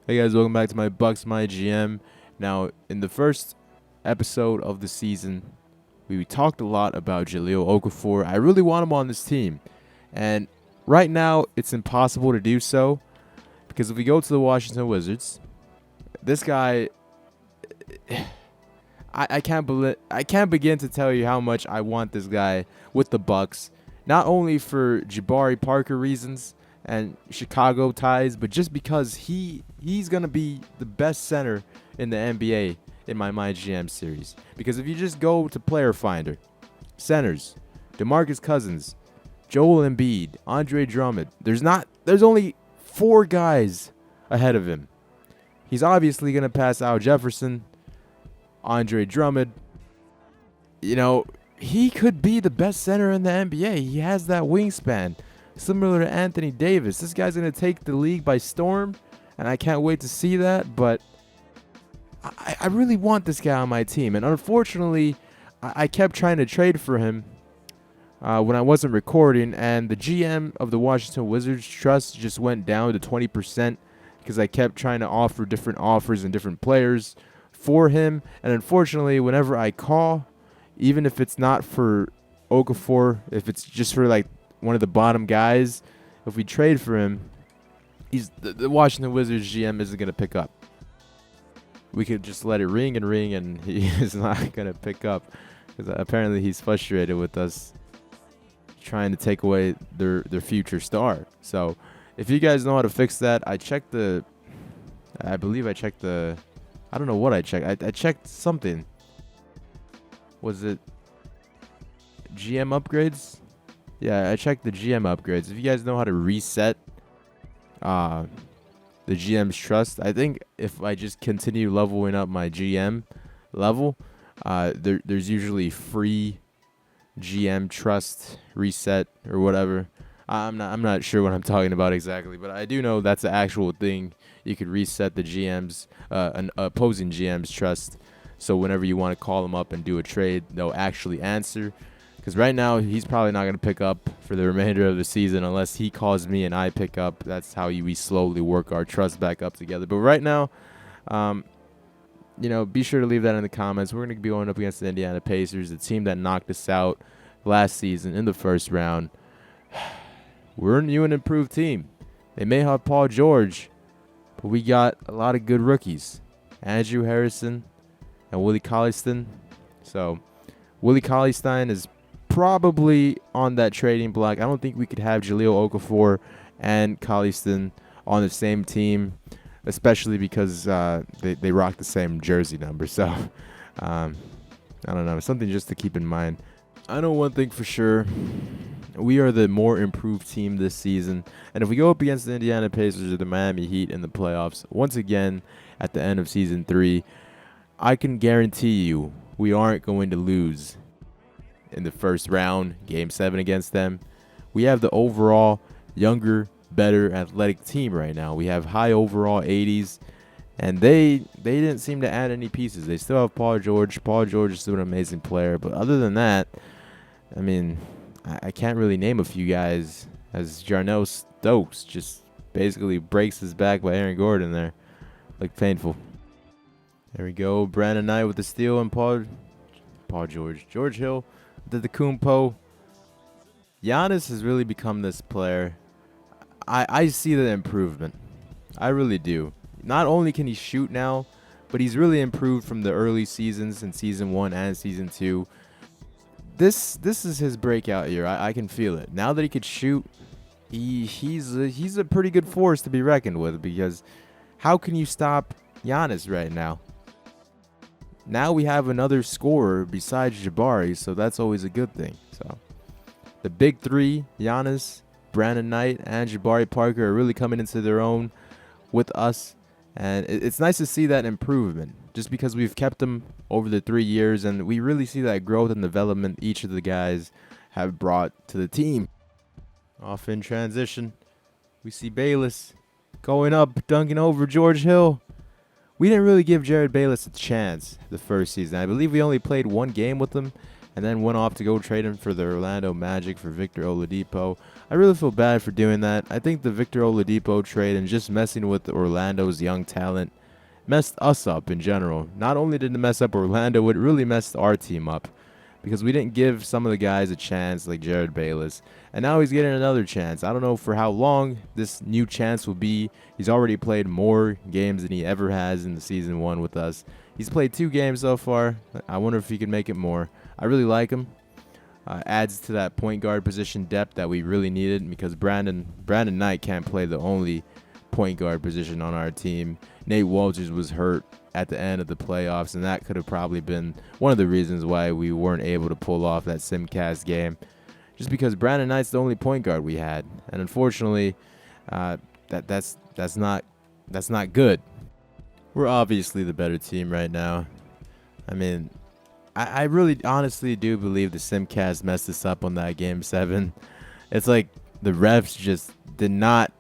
Hey guys, welcome back to my Bucks MyGM. Now, in the first episode of the season, we talked a lot about Jahlil Okafor. I really want him on this team, and right now it's impossible to do so because if we go to the Washington Wizards, this guy, I can't begin to tell you how much I want this guy with the Bucks, not only for Jabari Parker reasons and Chicago ties, but just because he's gonna be the best center in the NBA in my MyGM series. Because if you just go to Player Finder, centers, DeMarcus Cousins, Joel Embiid, Andre Drummond, there's only 4 guys ahead of him. He's obviously gonna pass Al Jefferson, Andre Drummond. You know, he could be the best center in the NBA. He has that wingspan, similar to Anthony Davis. This guy's going to take the league by storm, and I can't wait to see that. But I really want this guy on my team. And unfortunately, I kept trying to trade for him when I wasn't recording, and the GM of the Washington Wizards trust just went down to 20% because I kept trying to offer different offers and different players for him. And unfortunately, whenever I call, even if it's not for Okafor, if it's just for like one of the bottom guys, if we trade for him, the Washington Wizards GM isn't going to pick up. We could just let it ring, and he is not going to pick up because apparently he's frustrated with us trying to take away their future star. So if you guys know how to fix that, I don't know what I checked. I checked something. Was it GM upgrades? Yeah, I checked the GM upgrades. If you guys know how to reset the GM's trust, I think if I just continue leveling up my GM level, there's usually free GM trust reset or whatever. I'm not sure what I'm talking about exactly, but I do know that's the actual thing. You could reset the GM's an opposing GM's trust, so whenever you want to call them up and do a trade, they'll actually answer. Because right now, he's probably not going to pick up for the remainder of the season unless he calls me and I pick up. That's how we slowly work our trust back up together. But right now, be sure to leave that in the comments. We're going to be going up against the Indiana Pacers, the team that knocked us out last season in the first round. We're a new and improved team. They may have Paul George, but we got a lot of good rookies. Andrew Harrison and Willie Cauley-Stein. So Willie Cauley-Stein is probably on that trading block. I don't think we could have Jahlil Okafor and Cauley-Stein on the same team, especially because they rock the same jersey number. So I don't know, something just to keep in mind. I know one thing for sure. We are the more improved team this season. And if we go up against the Indiana Pacers or the Miami Heat in the playoffs, once again at the end of Season 3, I can guarantee you we aren't going to lose in the first round, Game 7 against them. We have the overall younger, better athletic team right now. We have high overall 80s, and they didn't seem to add any pieces. They still have Paul George. Paul George is still an amazing player. But other than that, I mean, I can't really name a few guys, as Jarnell Stokes just basically breaks his back by Aaron Gordon there. Like, painful. There we go. Brandon Knight with the steal and George Hill did the Kumpo. Giannis has really become this player. I see the improvement. I really do. Not only can he shoot now, but he's really improved from the early seasons in Season 1 and Season 2. This is his breakout year. I can feel it. Now that he could shoot, he's a pretty good force to be reckoned with, because how can you stop Giannis right now? Now we have another scorer besides Jabari, so that's always a good thing. So the big three, Giannis, Brandon Knight, and Jabari Parker, are really coming into their own with us. And it's nice to see that improvement, just because we've kept them over the 3 years, and we really see that growth and development each of the guys have brought to the team. Off in transition, we see Bayless going up, dunking over George Hill. We didn't really give Jared Bayless a chance the first season. I believe we only played 1 game with him, and then went off to go trade him for the Orlando Magic for Victor Oladipo. I really feel bad for doing that. I think the Victor Oladipo trade and just messing with Orlando's young talent messed us up in general. Not only did it mess up Orlando, it really messed our team up because we didn't give some of the guys a chance like Jared Bayless. And now he's getting another chance. I don't know for how long this new chance will be. He's already played more games than he ever has in the season 1 with us. He's played 2 games so far. I wonder if he can make it more. I really like him. Adds to that point guard position depth that we really needed because Brandon Knight can't play the only point guard position on our team. Nate Walters was hurt at the end of the playoffs, and that could have probably been one of the reasons why we weren't able to pull off that Simcast game, just because Brandon Knight's the only point guard we had, and unfortunately, that's not good. We're obviously the better team right now. I mean, I really honestly do believe the Simcast messed us up on that Game 7. It's like the refs just did not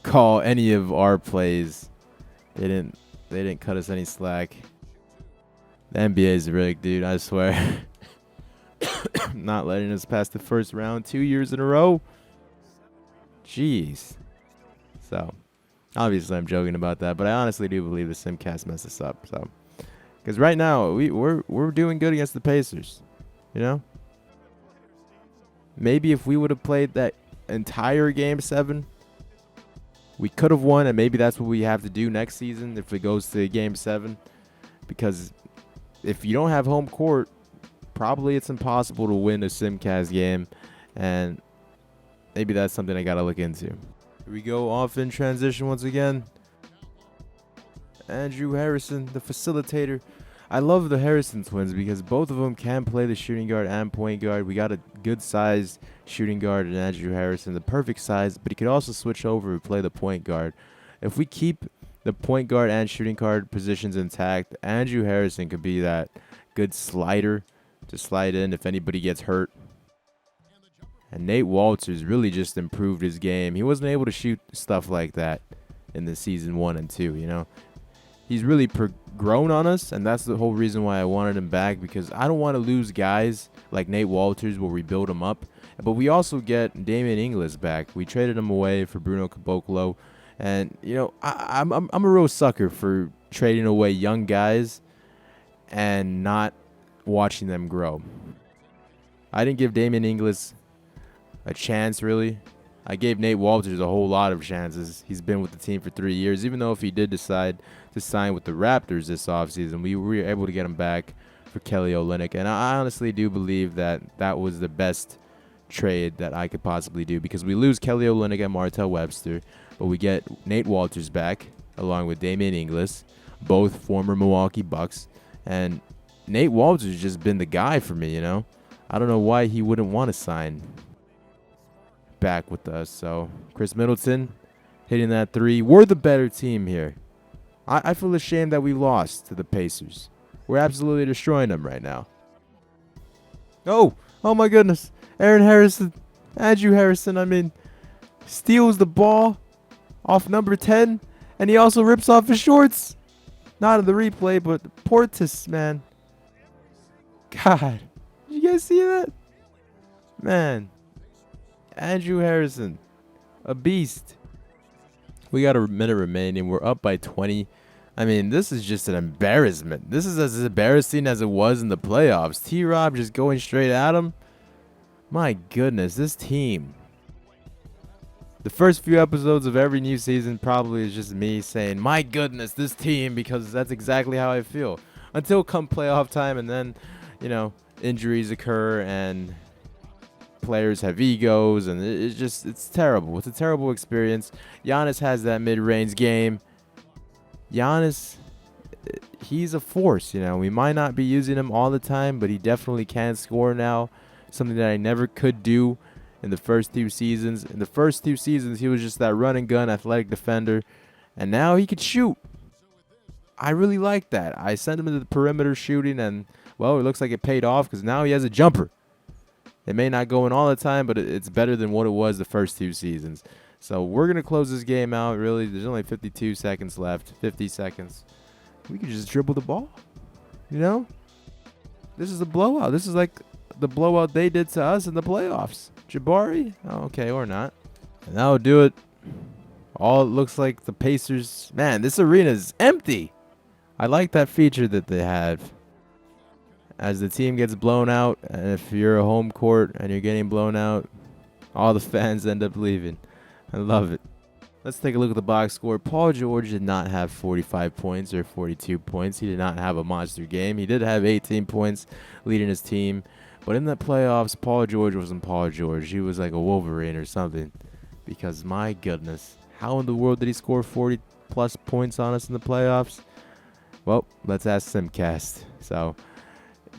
call any of our plays. They didn't cut us any slack. The NBA's rigged, dude, I swear. Not letting us pass the first round 2 years in a row. Jeez. So, obviously I'm joking about that, but I honestly do believe the Simcast messed us up. So, because right now we're doing good against the Pacers, you know. Maybe if we would have played that entire Game 7, we could have won, and maybe that's what we have to do next season if it goes to Game 7. Because if you don't have home court, probably it's impossible to win a Simcast game, and maybe that's something I got to look into. Here we go off in transition once again. Andrew Harrison, the facilitator. I love the Harrison twins because both of them can play the shooting guard and point guard. We got a good-sized shooting guard in Andrew Harrison, the perfect size, but he could also switch over and play the point guard. If we keep the point guard and shooting guard positions intact, Andrew Harrison could be that good slider to slide in if anybody gets hurt. And Nate Walters really just improved his game. He wasn't able to shoot stuff like that in the season 1 and 2, you know. He's really grown on us, and that's the whole reason why I wanted him back, because I don't want to lose guys like Nate Walters where we build him up. But we also get Damian Inglis back. We traded him away for Bruno Caboclo. And, you know, I'm a real sucker for trading away young guys and not watching them grow. I didn't give Damian Inglis a chance, really. I gave Nate Walters a whole lot of chances. He's been with the team for 3 years, even though if he did decide to sign with the Raptors this offseason, we were able to get him back for Kelly Olynyk. And I honestly do believe that that was the best trade that I could possibly do, because we lose Kelly Olynyk and Martell Webster, but we get Nate Walters back along with Damian Inglis, both former Milwaukee Bucks. And Nate Walters has just been the guy for me, you know. I don't know why he wouldn't want to sign back with us. So Chris Middleton hitting that 3. We're the better team here. I feel ashamed that we lost to the Pacers. We're absolutely destroying them right now. Oh my goodness. Aaron Harrison, Andrew Harrison, steals the ball off number 10, and he also rips off his shorts. Not in the replay, but Portis, man. God, did you guys see that? Man, Andrew Harrison, a beast. We got a minute remaining. We're up by 20. This is just an embarrassment. This is as embarrassing as it was in the playoffs. T-Rob just going straight at him. My goodness, this team. The first few episodes of every new season probably is just me saying, my goodness, this team, because that's exactly how I feel. Until come playoff time, and then, injuries occur and players have egos, and it's terrible. It's a terrible experience. Giannis has that mid-range game. Giannis, he's a force, We might not be using him all the time, but he definitely can score now. Something that I never could do in the first 2 seasons. In the first 2 seasons, he was just that run and gun athletic defender, and now he could shoot. I really like that. I sent him to the perimeter shooting, and, well, it looks like it paid off because now he has a jumper. It may not go in all the time, but it's better than what it was the first 2 seasons. So we're going to close this game out, really. There's only 52 seconds left, 50 seconds. We could just dribble the ball, This is a blowout. This is like the blowout they did to us in the playoffs. Jabari? Oh, okay, or not. And that'll do it. All it looks like the Pacers. Man, this arena is empty. I like that feature that they have. As the team gets blown out, and if you're a home court and you're getting blown out, all the fans end up leaving. I love it. Let's take a look at the box score. Paul George did not have 45 points or 42 points. He did not have a monster game. He did have 18 points leading his team. But in the playoffs, Paul George wasn't Paul George. He was like a Wolverine or something. Because my goodness, how in the world did he score 40-plus points on us in the playoffs? Well, let's ask Simcast. So,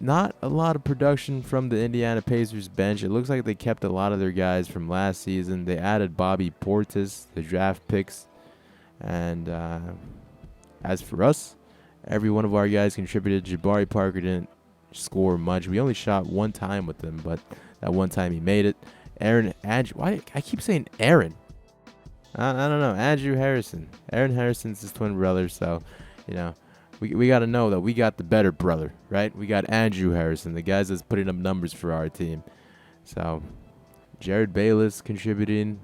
not a lot of production from the Indiana Pacers bench. It looks like they kept a lot of their guys from last season. They added Bobby Portis, the draft picks. And as for us, every one of our guys contributed. Jabari Parker didn't score much. We only shot one time with him, but that one time he made it. Why I keep saying Aaron? I don't know. Andrew Harrison. Aaron Harrison's his twin brother, so, you know, we got to know that we got the better brother, right? We got Andrew Harrison, the guys that's putting up numbers for our team. So, Jared Bayless contributing.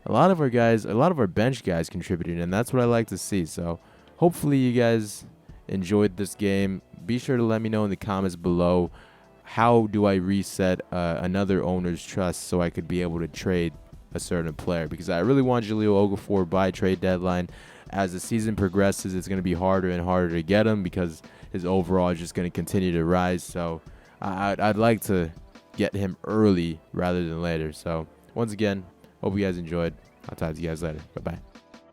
A lot of our bench guys contributing, and that's what I like to see. So, hopefully you guys enjoyed this game. Be sure to let me know in the comments below, how do I reset another owner's trust so I could be able to trade a certain player? Because I really want Jahlil Okafor by trade deadline. As the season progresses, it's going to be harder and harder to get him because his overall is just going to continue to rise. So I'd like to get him early rather than later. So once again, hope you guys enjoyed. I'll talk to you guys later. Bye-bye.